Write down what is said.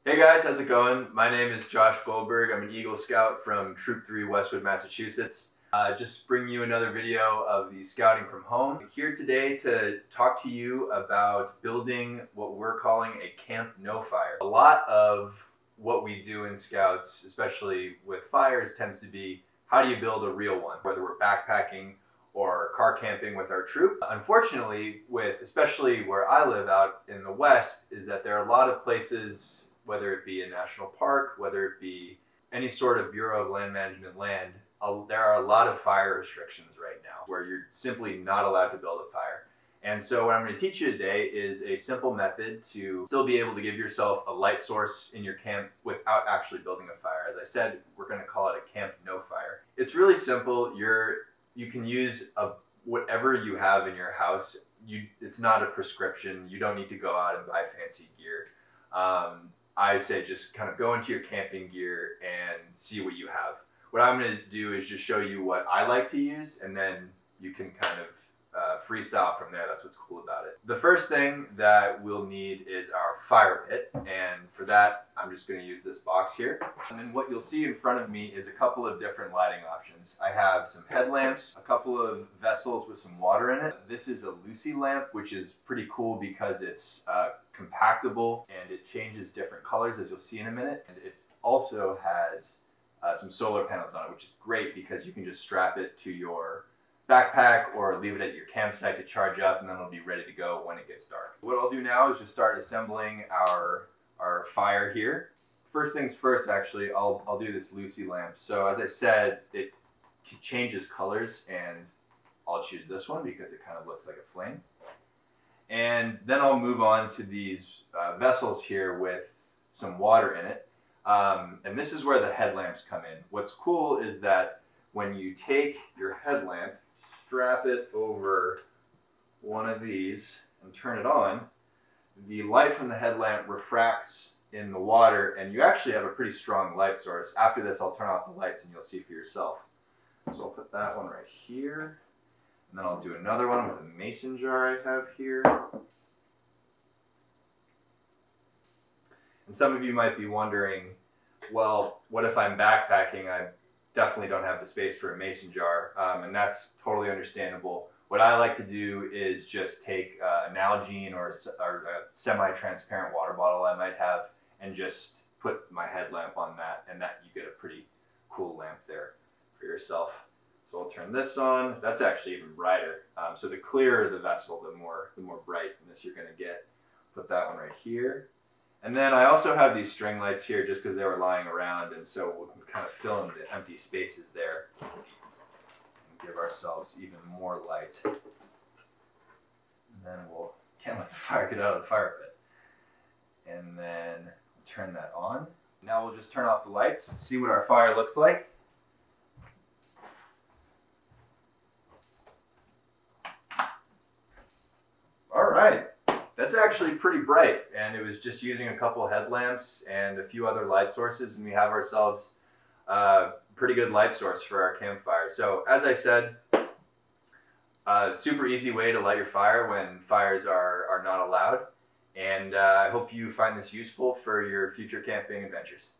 Hey guys, how's it going? My name is Josh Goldberg. I'm an Eagle Scout from Troop 3 Westwood, Massachusetts. Just bring you another video of the Scouting from Home. I'm here today to talk to you about building what we're calling a Camp No Fire. A lot of what we do in Scouts, especially with fires, tends to be how do you build a real one, whether we're backpacking or car camping with our troop. Unfortunately, especially where I live out in the West, is that there are a lot of places, whether it be a national park, whether it be any sort of Bureau of Land Management land, there are a lot of fire restrictions right now where you're simply not allowed to build a fire. And so what I'm going to teach you today is a simple method to still be able to give yourself a light source in your camp without actually building a fire. As I said, we're going to call it a Camp No Fire. It's really simple. You can use whatever you have in your house. It's not a prescription. You don't need to go out and buy fancy gear. I say just kind of go into your camping gear and see what you have. What I'm going to do is just show you what I like to use, and then you can kind of freestyle from there. That's what's cool about it. The first thing that we'll need is our fire pit, and for that I'm just going to use this box here. And then what you'll see in front of me is a couple of different lighting options. I have some headlamps, a couple of vessels with some water in it. This is a Lucy lamp, which is pretty cool because it's compactable and it changes different colors, as you'll see in a minute. And it also has some solar panels on it, which is great because you can just strap it to your backpack or leave it at your campsite to charge up, and then it'll be ready to go when it gets dark. What I'll do now is just start assembling our fire here. First things first, actually, I'll do this Lucy lamp. So as I said, it changes colors, and I'll choose this one because it kind of looks like a flame. And then I'll move on to these vessels here with some water in it. And this is where the headlamps come in. What's cool is that when you take your headlamp, strap it over one of these and turn it on, the light from the headlamp refracts in the water, and you actually have a pretty strong light source. After this, I'll turn off the lights and you'll see for yourself. So I'll put that one right here, and then I'll do another one with a mason jar I have here. And some of you might be wondering, well, what if I'm backpacking? I definitely don't have the space for a mason jar, and that's totally understandable. What I like to do is just take an Nalgene or a semi-transparent water bottle I might have and just put my headlamp on that, and that you get a pretty cool lamp there for yourself. So I'll turn this on. That's actually even brighter. So the clearer the vessel, the more brightness you're going to get. Put that one right here. And then I also have these string lights here just because they were lying around, and so we'll kind of fill in the empty spaces there and give ourselves even more light. And then can't let the fire get out of the fire pit. And then we'll turn that on. Now we'll just turn off the lights, see what our fire looks like. All right. That's actually pretty bright, and it was just using a couple headlamps and a few other light sources, and we have ourselves a pretty good light source for our campfire. So as I said, super easy way to light your fire when fires are not allowed, and I hope you find this useful for your future camping adventures.